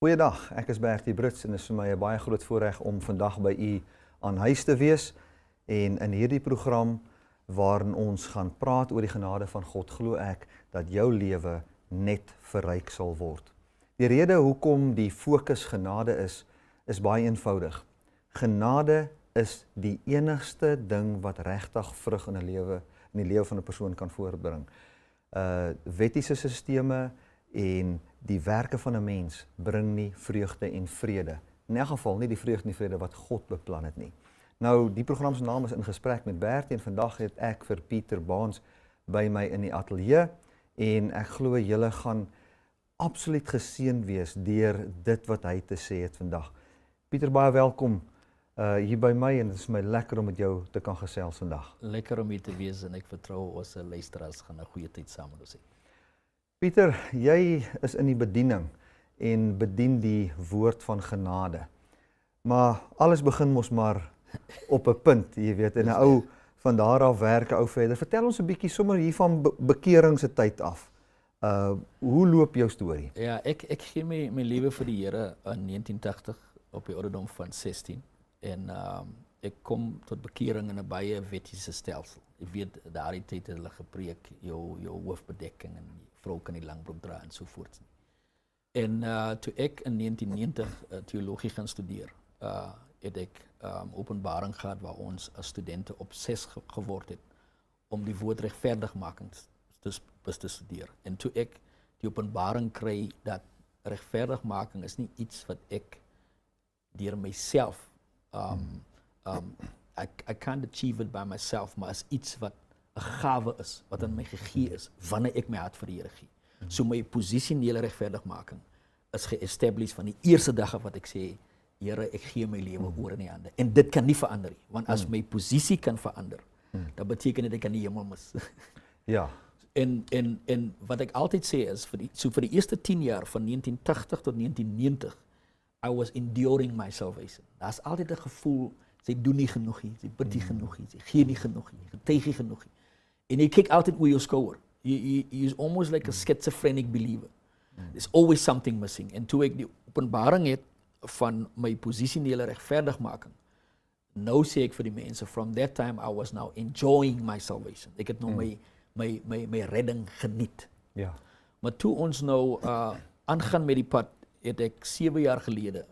Goeiedag, ek is Bertie Brits en dit is vir my 'n baie groot voorreg om vandag by u aan huis te wees en in hierdie program waarin ons gaan praat oor die genade van God, glo ek dat jou lewe net verryk sal word. Die rede hoekom die fokus genade is baie eenvoudig. Genade is die enigste ding wat regtig vrug in die lewe van 'n persoon kan voortbring. Wettiese sisteme en die werke van 'n mens bring nie vreugde en vrede. In elk geval nie die vreugde en die vrede wat God beplan het nie. Nou, die program se naam is In Gesprek met Bertie en vandag het ek vir Pieter Baans by my in die ateljee en ek glo julle gaan absoluut geseën wees deur dit wat hy te sê het vandag. Pieter, baie welkom hier by my en dit is my lekker om met jou te kan gesels vandag. Lekker om hier te wees en ek vertrou ons luisteraars gaan 'n goeie tyd saam met ons hê. Pieter, jy is in die bediening en bedien die woord van genade. Maar alles begin mos maar op 'n punt, jy weet, en 'n ou van daar af werk 'n ou verder. Vertel ons 'n bietjie sommer hier van bekering se tyd af. Hoe loop jou storie? Ja, ek gee my lewe vir die Here in 1980 op die ouderdom van 16 en ek kom tot bekering in 'n baie wettiese stelsel. Ek weet daardie tyd het hulle gepreek jou hoofbedekking en die vrou kan nie langbroek dra en so voort. En toe ek in 1990 teologie gaan studeer, het ek openbaring gehad waar ons as studente op 6 geword het om die woord regverdigmaking te studeer. En toe ek die openbaring kry dat regverdigmaking is nie iets wat ek deur myself I can't achieve it by myself, maar is iets wat 'n gawe is, wat aan my gegee is, wanneer ek my hart vir die Here gee. So my posisionele regverdigmaking is ge-establish van die eerste dag af wat ek sê, Here, ek gee my lewe oor in U hande. En dit kan nie verander nie, want as my posisie kan verander, dan beteken dit ek kan die hemel mis. Ja. En wat ek altyd sê is, vir die eerste 10 jaar, van 1980 tot 1990, I was enduring my salvation. Daar's altyd 'n gevoel, sy doen nie genoeg nie, sy bid nie genoeg nie, sy gee nie genoeg nie, getuig nie genoeg nie. En jy kyk altyd oor jou skouer. You is almost like a schizophrenic believer. There's always something missing. En toe ek die openbaring het van my posisionele regverdigmaking, nou sê ek vir die mense, from that time I was now enjoying my salvation. Ek het nou my redding geniet. Ja. Maar toe ons nou aangaan met die pad, het ek 7 jaar gelede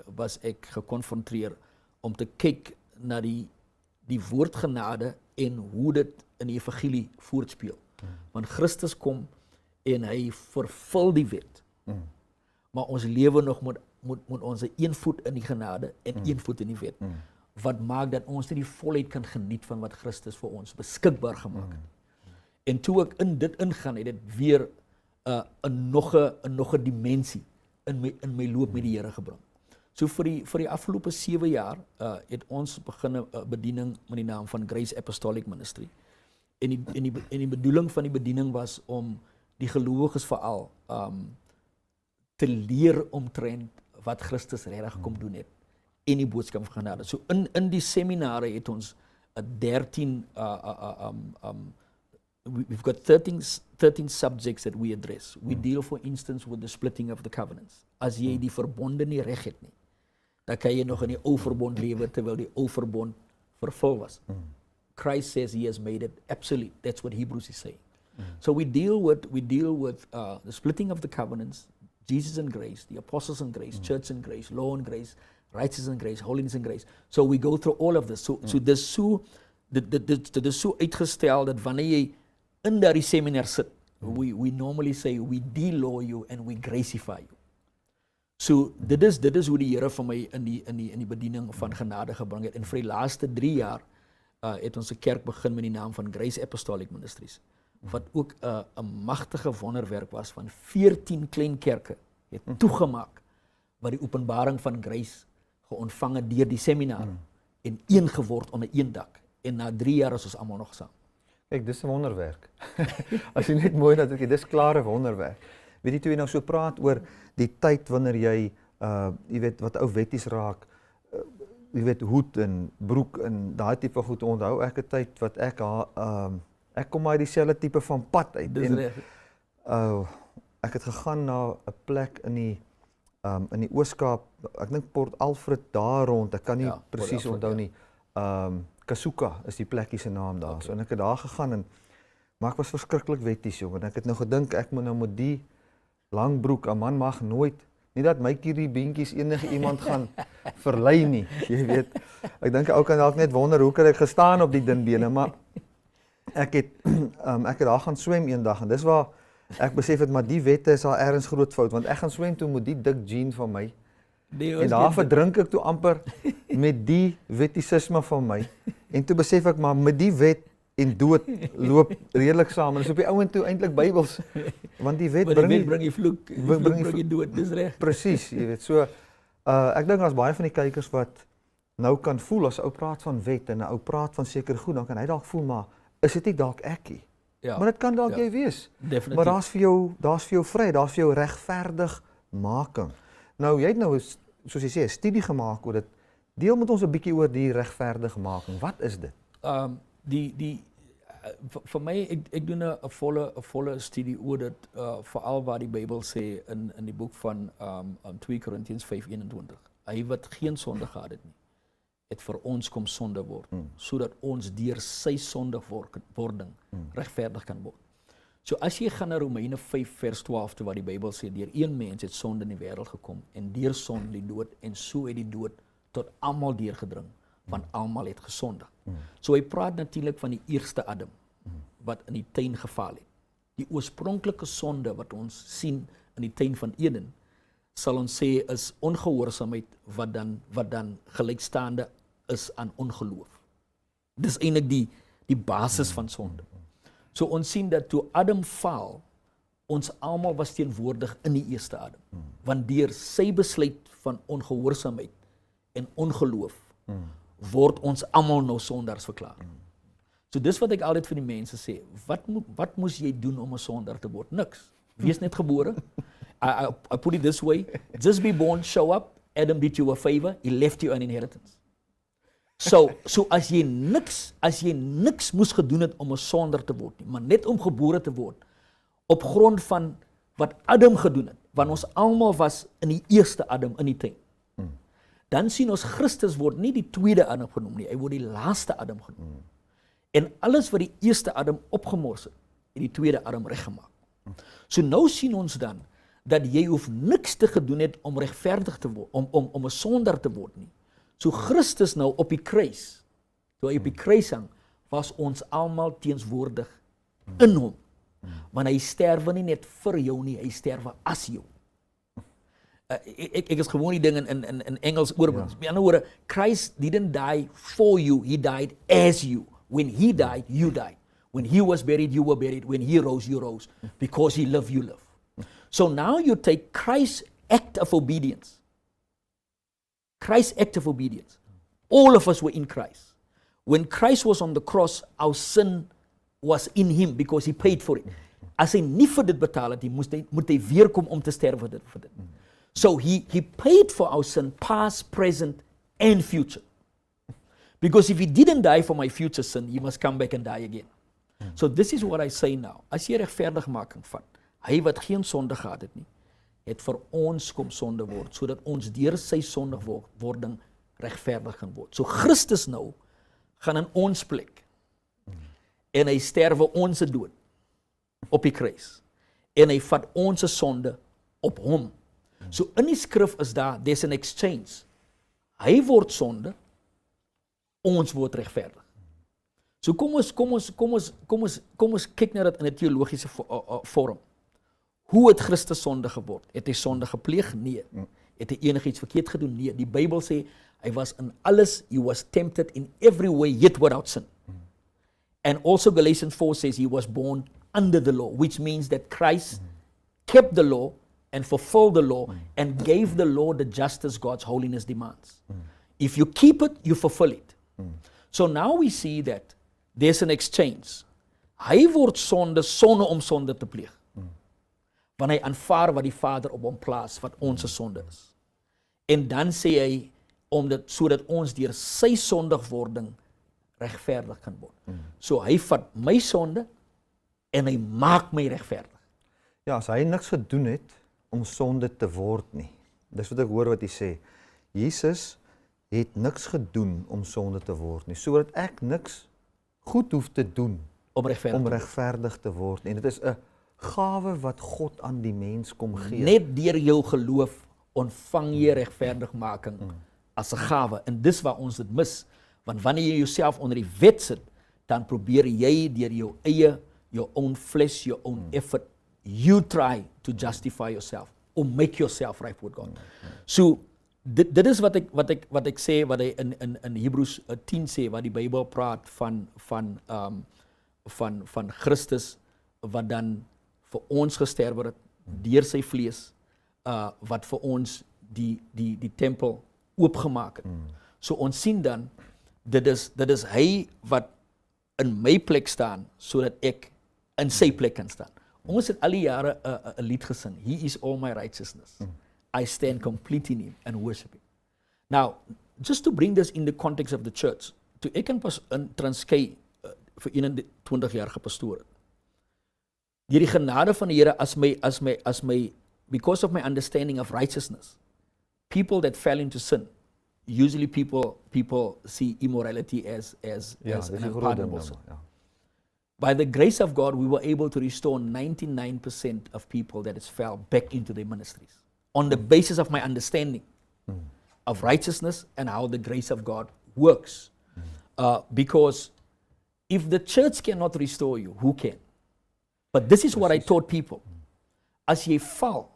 was ek gekonfronteer om te kyk na die woordgenade en hoe dit in die evangelie voortspeel. Want Christus kom en hy vervul die wet. Maar ons lewe nog moet ons een voet in die genade en een voet in die wet. Wat maak dat ons nie die volheid kan geniet van wat Christus vir ons beskikbaar gemaak het. En toe ek in dit ingaan, het dit weer 'n nog 'n dimensie in my loop met die Here gebring. So vir die afgelope 7 jaar het ons begin 'n bediening met die naam van Grace Apostolic Ministry. En die bedoeling van die bediening was om die gelowiges veral te leer omtrent wat Christus regtig kom doen het en die boodskap van genade. So in die seminare het ons 13 we've got 13 subjects that we address. We deal, for instance, with the splitting of the covenants. As jy die verbonde nie reg het nie, dan kan jy nog in die ou verbond lewe terwyl die ou verbond vervul was. Christ says he has made it absolute. That's what Hebrews is saying. So we deal with the splitting of the covenants, Jesus and grace, the apostles and grace, church and grace, law and grace, righteousness and grace, holiness and grace. So we go through all of this. So dit is so uitgestel dat wanneer jy in daardie seminar sit, we normally say we de-law you and we gracify you. So dit is hoe die Here vir my in die bediening van genade gebring het. En vir die laaste 3 jaar het ons 'n kerk begin met die naam van Grace Apostolic Ministries, wat ook 'n magtige wonderwerk was van 14 klein kerke het toegemaak wat die openbaring van grace geontvang het deur die seminar en een geword onder een dak. En na 3 jaar is ons almal nog saam. Kijk, dis 'n wonderwerk. As jy net mooi dat ek dis klare wonderwerk. Weet jy, toe jy nou so praat oor die tyd wanneer jy weet wat ou wetties raak, jy weet hoed en broek en daai tipe goed, onthou ek 'n tyd wat ek kom uit dieselfde tipe van pad uit. Dis reg. Ek het gegaan na 'n plek in die in die Oos-Kaap, ek dink Port Alfred daar rond, ek kan nie Ja, presies Port Alfred, onthou nie. Kasuka is die plekkie se naam daar. Okay. So en ek het daar gegaan maar ek was verskriklik wetties, jong, en ek het nou gedink ek moet nou met die lang broek, 'n man mag nooit, nie dat my hierdie beentjies enige iemand gaan verlei nie, jy weet. Ek dink 'n ou kan dalk net wonder hoe kan ek gestaan op die dun bene, maar ek het daar gaan swem eendag en dis waar ek besef het maar die wette is daar ergens groot fout, want ek gaan swem toe met die dik jean van my. En daar verdrink ek toe amper met die wettisisme van my. En toe besef ek maar met die wet en dood loop redelik saam. En dis op die ouend toe eintlik Bybels. Want die wet bring die vloek, bring die dood, dis reg. Presies, jy weet. So ek dink daar's baie van die kykers wat nou kan voel as 'n ou praat van wet en 'n ou praat van seker goed, dan kan hy dalk voel maar is dit nie dalk ekkie? Ja. Maar dit kan dalk jy wees. Definitief. Maar daar's vir jou vryheid, daar's vir jou regverdig making. Nou jy het nou soos jy sê 'n studie gemaak oor dit. Deel met ons 'n bietjie oor die regverdig making. Wat is dit? Vir my ek doen 'n volle studie oor dit veral waar die Bybel sê in die boek van 2 Korintiërs 5:21. Hy wat geen sonde gehad het nie, het vir ons kom sonde word, sodat ons deur sy sondigwording regverdig kan word. So as jy gaan na Romeine 5 vers 12 toe waar die Bybel sê deur een mens het sonde in die wêreld gekom en deur sonde die dood en so het die dood tot almal deurgedring, want almal het gesondig. So hy praat natuurlik van die eerste Adam wat in die tuin geval het. Die oorspronklike sonde wat ons sien in die tuin van Eden, sal ons sê is ongehoorsaamheid wat dan gelykstaande is aan ongeloof. Dis eintlik die basis van sonde. So ons sien dat toe Adam val, ons almal was teenwoordig in die eerste Adam. Want deur sy besluit van ongehoorsaamheid en ongeloof word ons almal nou sondaars verklaar. So dis wat ek altyd vir die mense sê, wat moes jy doen om 'n sondaar te word? Niks. Wees net gebore. I put it this way, just be born, show up, Adam did you a favor, he left you an inheritance. So as jy niks moes gedoen het om 'n sondaar te word nie, maar net om gebore te word op grond van wat Adam gedoen het, want ons almal was in die eerste Adam in die tuin. Dan sien ons Christus word nie die tweede Adam genoem nie, hy word die laaste Adam genoem. En alles wat die eerste Adam opgemors het die tweede Adam reggemaak. So nou sien ons dan dat jy hoef niks te gedoen het om regverdig te word, om 'n sondaar te word nie. So Christus nou op die kruis, toe hy op die kruis hang, was ons almal teenswoordig in hom. Want hy sterwe nie net vir jou nie, hy sterwe as jou. Ek is gewoon die ding in Engels oorbring. Met ander woorde, Christ didn't die for you, he died as you. When he died, you died. When he was buried, you were buried. When he rose, you rose. Because he lived, you live. So now you take Christ's act of obedience. Christ's act of obedience. All of us were in Christ. When Christ was on the cross, our sin was in him because he paid for it. As hy nie vir dit betaal het, moet hy weer kom om te sterwe vir dit. So he paid for our sin, past, present, and future. Because if he didn't die for my future sin, he must come back and die again. So this is what I say now. As jy regverdigmaking vat, hy wat geen sonde gehad het nie, het vir ons kom sonde word, sodat ons deur sy sondigwording regverdig kan word. So Christus nou gaan in ons plek en hy sterwe ons dood op die kruis en hy vat ons sonde op hom. So in die skrif is there's an exchange. Hy word sonde, ons word regverdig. So kom ons kyk na dit in 'n teologiese vorm. Hoe het Christus sonde geword? Het hy sonde gepleeg? Nee. Het hy enigiets verkeerd gedoen? Nee. Die Bybel sê hy was in alles, he was tempted in every way yet without sin. And also Galatians 4 says he was born under the law, which means that Christ kept the law and fulfilled the law and gave the law the justice God's holiness demands. If you keep it, you fulfill it. So now we see that there's an exchange. Hy word sonde sonder om sonde te pleeg. Want hy aanvaar wat die Vader op hom plaas, wat ons sonde is. En dan sê hy, sodat ons deur sy sondigwording regverdig kan word. So hy vat my sonde en hy maak my regverdig. Ja, as hy niks gedoen het om sonde te word nie, Dis wat ek hoor wat jy sê. Jesus het niks gedoen om sonde te word nie, sodat ek niks goed hoef te doen Om regverdig om te word. regverdig te word. En dit is 'n gawe wat God aan die mens kom gee. Net deur jou geloof ontvang jy regverdigmaking as 'n gawe. En dis waar ons dit mis. Want wanneer jy jouself onder die wet sit, dan probeer jy deur jou eie, your own flesh, your own effort, you try to justify yourself or make yourself right with God. So dit is wat ek sê, wat hy in Hebreërs 10 sê, wat die Bybel praat van Christus wat dan vir ons gesterwe het deur sy vlees, wat vir ons die tempel oopgemaak het. So ons sien dan dit is hy wat in my plek staan sodat ek in sy plek kan staan. Ons het al die jare 'n lied gesing. He is all my righteousness. I stand complete in him and worship him. Now, just to bring this in the context of the church, toe ek in Transkei vir 21 jaar gepastoor het. Deur die genade van die Here as my because of my understanding of righteousness, people that fell into sin, usually people see immorality as dis an 'n groot unpardonable ding, sin. ja. By the grace of God, we were able to restore 99% of people that has fell back into their ministries on the basis of my understanding of righteousness and how the grace of God works. Because if the church cannot restore you, who can? But this is what I taught people. As jy val,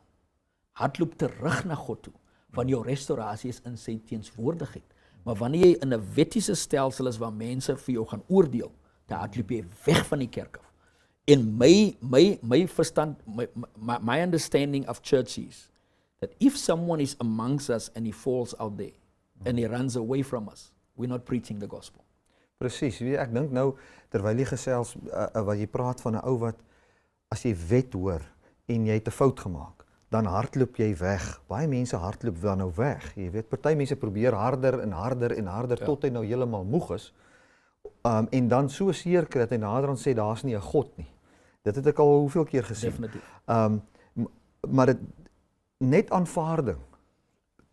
hardloop terug na God toe, want jou restaurasie is in sy teenswoordigheid. Maar wanneer jy in 'n wettiese stelsel is waar mense vir jou gaan oordeel, dan hardloop jy weg van die kerk af. En my verstand, my understanding of church is that if someone is amongst us and he falls out there and he runs away from us, we're not preaching the gospel. Presies, weet jy, ek dink nou terwyl jy gesels wat jy praat van 'n ou wat as jy wet hoor en jy het 'n fout gemaak, dan hardloop jy weg. Baie mense hardloop dan nou weg. Jy weet, party mense probeer harder en harder en harder tot hy nou heeltemal moeg is. En dan so seer kry dat hy naderhand sê daar's nie 'n God nie. Dit het ek al hoeveel keer gesien. Definitief. Maar dit net aanvaarding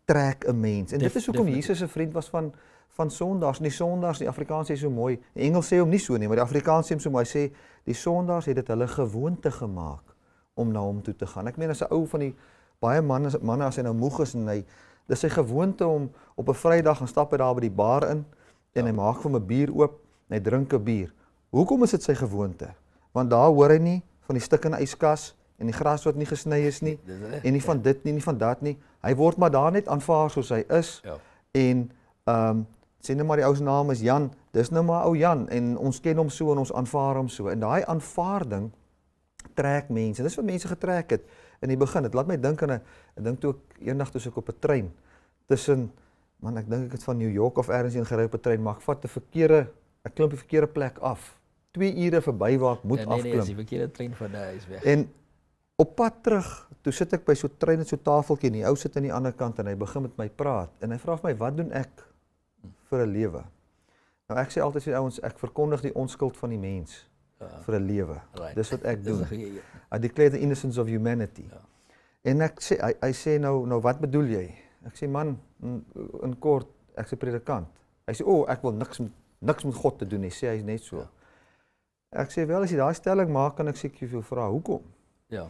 trek 'n mens. En dit is hoekom Definitief. Jesus 'n vriend was van sondaars. Nie sondaars, die Afrikaans sê so mooi. Die Engels sê hom nie so nie, maar die Afrikaans sê hom so mooi. Hy sê die sondaars het dit hulle gewoonte gemaak om na hom toe te gaan. Ek meen as 'n ou van die baie manne as hy nou moeg is en dis sy gewoonte om op 'n Vrydag gaan stap hy daar by die bar in en hy maak vir hom 'n bier oop en hy drink 'n bier. Hoekom is dit sy gewoonte? Want daar hoor hy nie van die stuk in die yskas en die gras wat nie gesny is nie en nie van dit nie van dat nie. Hy word maar daar net aanvaar soos hy is. Ja. En sê net maar die ou se naam is Jan. Dis nou maar ou Jan en ons ken hom so en ons aanvaar hom so. En daai aanvaarding trek mense. Dis wat mense getrek het in die begin. Dit laat my dink aan ek dink toe ek eendag toe ek op 'n trein tussen ek dink ek het van New York of ergens heen gery op 'n trein, maar ek vat 'n klim die verkeerde plek af. 2 ure verby waar ek moet afklim. Nee, die verkeerde trein van daai is weg. En op pad terug, toe sit ek by so 'n trein en so 'n tafeltjie en die ou sit aan die ander kant en hy begin met my praat en hy vra vir my, "Wat doen ek vir 'n lewe?" Nou ek sê altyd vir ouens, ek verkondig die onskuld van die mens vir 'n lewe. Right. Dis wat ek doen. Dis I declare the innocence of humanity. Ja. En ek sê hy sê nou wat bedoel jy? Ek sê man, in kort, ek sê predikant. Hy sê ek wil niks met God te doen nie, sê hy net so. Ja. Ek sê wel as jy daai stelling maak kan ek seker vir jou vra hoekom? Ja.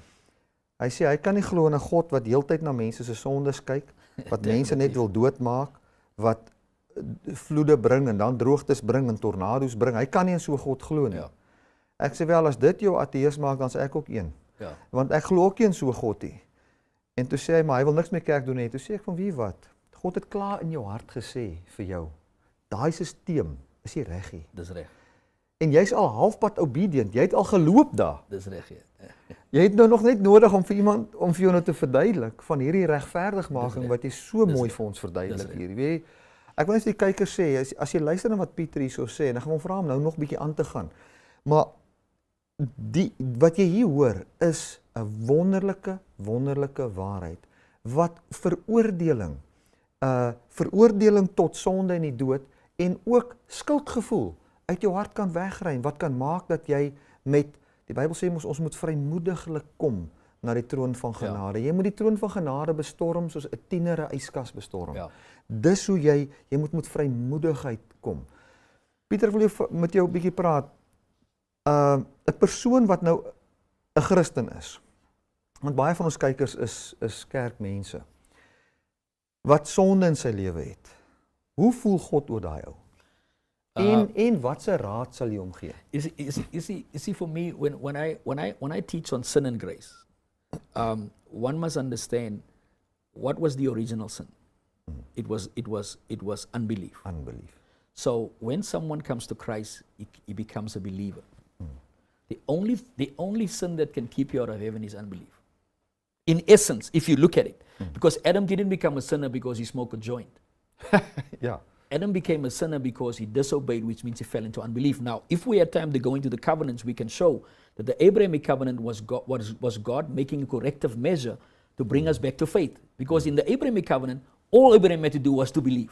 Hy sê hy kan nie glo in 'n God wat heeltyd na mense se sondes kyk, wat mense net wil doodmaak, wat vloede bring en dan droogtes bring en tornado's bring. Hy kan nie in so 'n God glo nie. Ja. Ek sê wel as dit jou ateïs maak dan sê ek ook een. Ja. Want ek glo ook nie in so 'n God nie. En toe sê hy maar hy wil niks meer kerk doen nie. Toe sê ek van wie wat? God het klaar in jou hart gesê vir jou. Daai stelsel is nie reg nie. Dis reg. En jy's al halfpad obedient. Jy het al geloop daar. Dis reg, ja. Jy het nou nog net nodig om vir iemand om vir jou nou te verduidelik van hierdie regverdigmaking wat jy so mooi vir ons verduidelik hier. Jy weet, ek wil net vir die kykers sê as jy luister na wat Pieter hierso sê en dan gaan hom vra om nou nog bietjie aan te gaan. Maar wat jy hier hoor is 'n wonderlike waarheid wat veroordeling tot sonde en die dood en ook skuldgevoel uit jou hart kan wegruim, wat kan maak dat jy met die Bybel sê ons moet vrymoediglik kom na die troon van genade. Jy moet die troon van genade bestorm soos 'n tiener 'n yskas bestorm. Ja. Dis hoe jy moet met vrymoedigheid kom. Pieter, wil jy met jou 'n bietjie praat? 'n Persoon wat nou 'n Christen is. Want baie van ons kykers is kerkmense wat sonde in sy lewe het. Hoe voel God oor daai ou? En wat se raad sal jy hom gee? You see, for me, when I teach on sin and grace, one must understand what was the original sin. It was unbelief. Unbelief. So when someone comes to Christ, he becomes a believer. The only sin that can keep you out of heaven is unbelief. In essence, if you look at it, because Adam didn't become a sinner because he smoked a joint. Yeah. Adam became a sinner because he disobeyed, which means he fell into unbelief. Now, if we had time to go into the covenants, we can show that the Abrahamic covenant was God making a corrective measure to bring us back to faith. Because in the Abrahamic covenant, all Abraham had to do was to believe.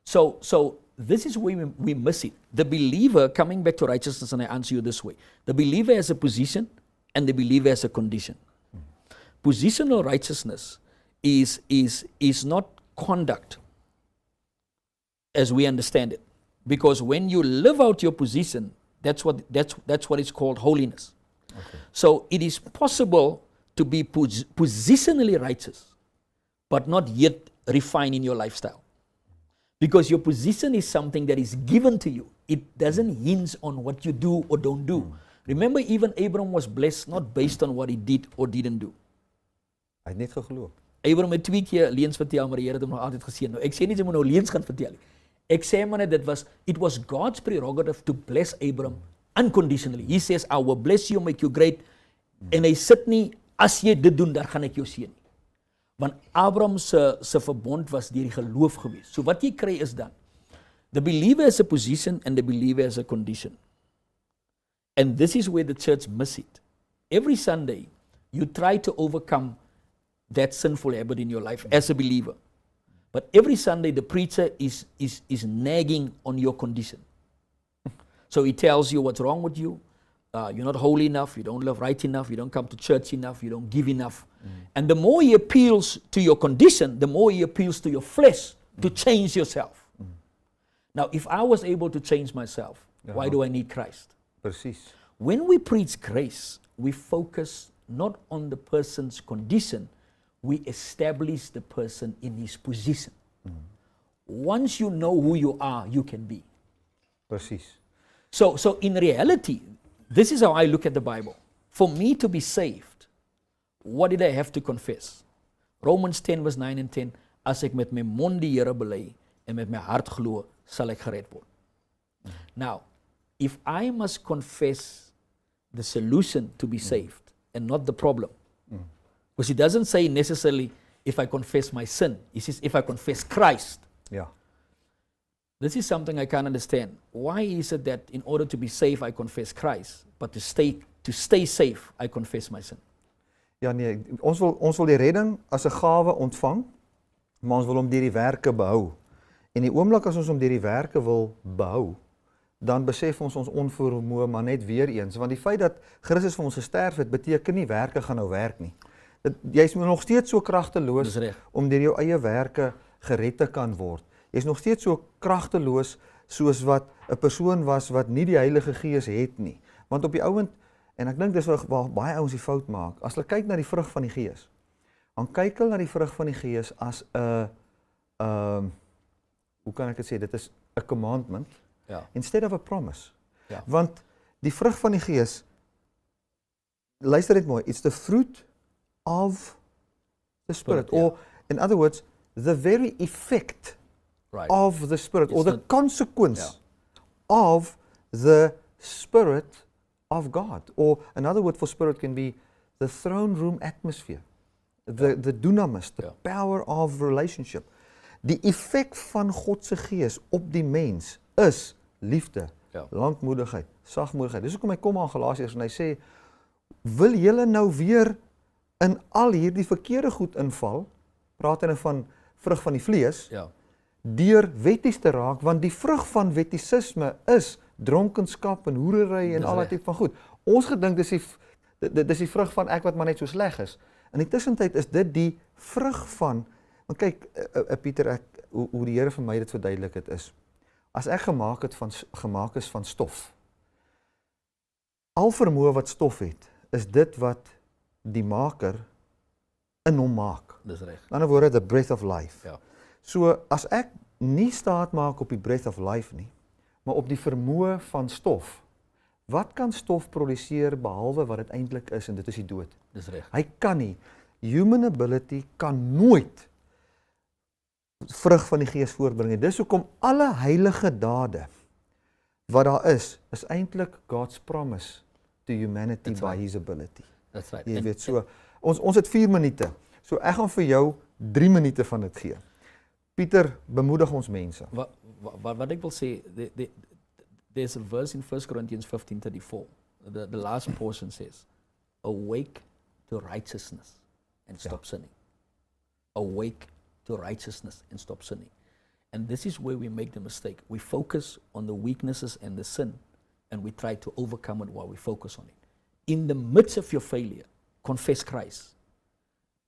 So this is where we miss it. The believer, coming back to righteousness, and I answer you this way. The believer has a position and the believer has a condition. Positional righteousness is not conduct as we understand it. Because when you live out your position, that's what is called holiness. Okay. So it is possible to be positionally righteous, but not yet refined in your lifestyle. Because your position is something that is given to you. It doesn't hinge on what you do or don't do. Remember, even Abram was blessed not based on what he did or didn't do. Hy het net geglo. Abram het 2 keer leuns vertel, maar die Here het hom nog altyd geseën. Nou, ek sê nie jy moet nou leuns gaan vertel nie. Ek sê maar net it was God's prerogative to bless Abram unconditionally. He says, I will bless you, make you great. En hy sit nie, as jy dit doen, dan gaan ek jou seën nie. Want Abraham se verbond was deur die geloof gewees. So wat jy kry is dan, the believer has a position and the believer has a condition. And this is where the church miss it. Every Sunday, you try to overcome that sinful habit in your life as a believer. But every Sunday, the preacher is nagging on your condition. So he tells you what's wrong with you. You're not holy enough, you don't live right enough, you don't come to church enough, you don't give enough. And the more he appeals to your condition, the more he appeals to your flesh to change yourself. Now, if I was able to change myself, why do I need Christ? Presies. When we preach grace, we focus not on the person's condition, we establish the person in his position. Once you know who you are, you can be. Presies. So in reality, this is how I look at the Bible. For me to be saved, what did I have to confess? Romans 10 verse 9 and 10, as ek met my mond die Here bely en met my hart glo, sal ek gered word. Now, if I must confess the solution to be saved and not the problem, because he doesn't say necessarily if I confess my sin, he says if I confess Christ. Ja. This is something I can't understand. Why is it that in order to be safe, I confess Christ, but to stay safe, I confess my sin? Ja nee, ons wil die redding as 'n gawe ontvang, maar ons wil hom deur die werke behou. En die oomblik as ons hom deur die werke wil behou, dan besef ons onvermoë maar net weer eens, want die feit dat Christus vir ons gesterf het, beteken nie werke gaan nou werk nie. Jy's nog steeds so kragteloos om deur jou eie werke gered te kan word. Jy's nog steeds so kragteloos soos wat 'n persoon was wat nie die Heilige Gees het nie. Want op die ouend, en ek dink dis waar baie ouens die fout maak, as hulle kyk na die vrug van die Gees, dan kyk hulle na die vrug van die Gees as 'n hoe kan ek dit sê, dit is 'n commandment instead of a promise. Ja. Want die vrug van die Gees, luister dit mooi, it's the fruit of the Spirit, or in other words, the very effect of the Spirit, or the consequence of the Spirit of God. Or another word for Spirit can be the throne room atmosphere, the dunamis, the power of relationship. Die effek van God se Gees op die mens is liefde, lankmoedigheid, sagmoedigheid. Dis hoekom hy kom aan Galasiërs en hy sê, wil julle nou weer in al hierdie verkeerde goed inval, praat hy van vrug van die vlees, deur wetties te raak, want die vrug van wettisisme is dronkenskap en hoerery en al die tipe van goed. Ons gedink dis Dit is die vrug van ek wat maar net so sleg is. In die tussentyd is dit die vrug van, want kyk, Pieter, hoe die Here vir my dit verduidelik het is, as ek gemaak is van stof, al vermoë wat stof het, is dit wat die maker in hom maak. Dis reg. In ander woorde, the breath of life. Ja. So, as ek nie staat maak op die breath of life nie, maar op die vermoë van stof, wat kan stof produseer behalwe wat dit eintlik is, en dit is die dood? Dis reg. Hy kan nie. Human ability kan nooit vrug van die Gees voortbring nie. Dis hoekom alle heilige dade wat daar is eintlik God's promise to humanity That's by right. His ability. That's right. Jy weet so, ons het 4 minute. So ek gaan vir jou 3 minute van dit gee. Pieter, bemoedig ons mense. Wat ek wil sê, there's a verse in 1 Corinthians 15:34. The last portion says, awake to righteousness and stop sinning. Awake to righteousness and stop sinning. And this is where we make the mistake. We focus on the weaknesses and the sin, and we try to overcome it while we focus on it. In the midst of your failure, confess Christ.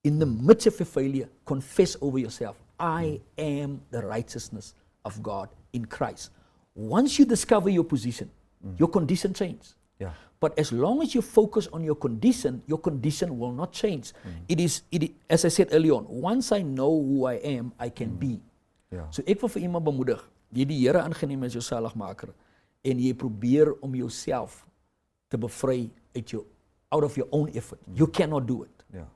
In the midst of your failure, confess over yourself, I am the righteousness of God in Christ. Once you discover your position, your condition changes. Ja. But as long as you focus on your condition will not change. It is, as I said earlier on, once I know who I am, I can be. Ja. So ek wil vir iemand bemoedig, jy die Here aangeneem as jou saligmaker, en jy probeer om jouself te bevry out of your own effort. You cannot do it. Ja.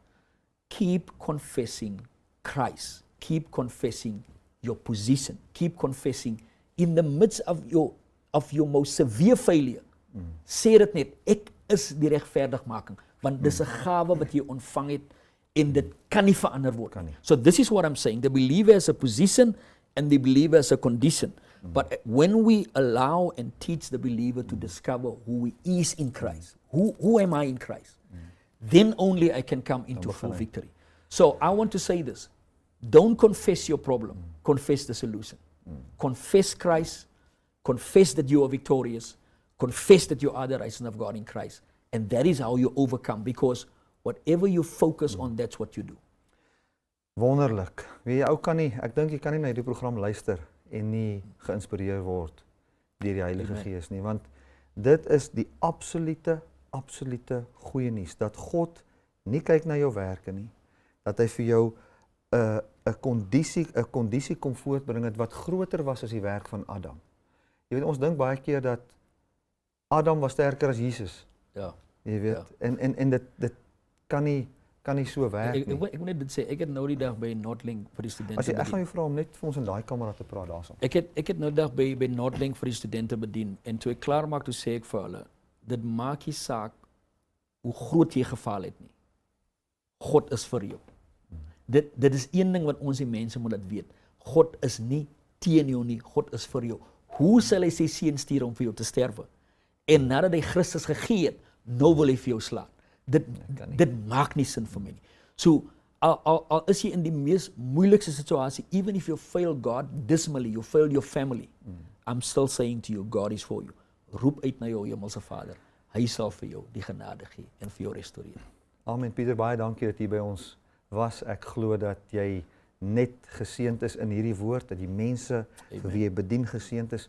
Keep confessing Christ. Keep confessing your position. Keep confessing in the midst of your most severe failure. Sê dit net, ek is die regverdigmaking, want dis 'n gawe wat jy ontvang het en dit kan nie verander word. So this is what I'm saying. The believer has a position and the believer has a condition. But when we allow and teach the believer to discover who he is in Christ, who am I in Christ, then only I can come into full victory. So I want to say this. Don't confess your problem. Confess the solution. Confess Christ. Confess that you are victorious. Confess that you are the righteousness of God in Christ. And that is how you overcome. Because whatever you focus on, that's what you do. Wonderlik. Weet jy, ek dink jy kan nie na hierdie program luister en nie geïnspireer word deur die Heilige Gees nie, want dit is die absolute goeie nuus, dat God nie kyk na jou werke nie, dat hy vir jou 'n kondisie kom voortbring het wat groter was as die werk van Adam. Jy weet, ons dink baie keer dat Adam was sterker as Jesus. Ja. Jy weet, en dit kan nie so werk nie. Ek moet net dit sê, ek het nou die dag by Noordlink vir die studente Ek gaan jou vra om net vir ons in daai kamera te praat daarso. Ek het nou die dag by Noordlink vir die studente bedien, en toe ek klaar maak, toe sê ek vir hulle, dit maak nie saak hoe groot jy gefaal het nie. God is vir jou. Dit is een ding wat ons die mense moet dit weet. God is nie teen jou nie, God is vir jou. Hoe sal hy sy seun stuur om vir jou te sterwe? En nadat hy Christus gegee het, nou wil hy vir jou slaan. Dit maak nie sin vir my nie. So, al is jy in die mees moeilikste situasie, even if you fail God dismally, you fail your family, I'm still saying to you, God is for you. Roep uit na jou hemelse Vader. Hy sal vir jou die genade gee en vir jou restoreer. Amen. Pieter, baie dankie dat jy by ons was. Ek glo dat jy net geseënd is in hierdie woord, dat die mense vir wie jy bedien geseënd is.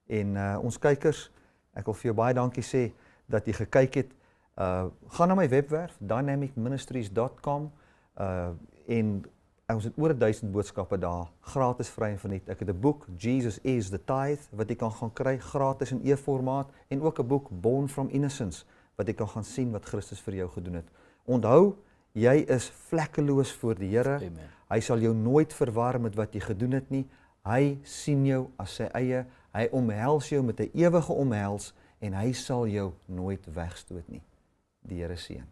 En ons kykers, ek wil vir jou baie dankie sê dat jy gekyk het. Gaan na my webwerf, dynamicministries.com, en ons het oor 1000 boodskappe daar, gratis, vry en verniet. Ek het 'n boek, Jesus is the Tithe, wat jy kan gaan kry, gratis in e-formaat, en ook 'n boek, Born from Innocence, wat jy kan gaan sien wat Christus vir jou gedoen het. Onthou, jy is vlekkeloos voor die Here. Amen. Hy sal jou nooit verwar met wat jy gedoen het nie. Hy sien jou as sy eie, hy omhels jou met 'n ewige omhels, en hy sal jou nooit wegstoot nie. Die Here seën.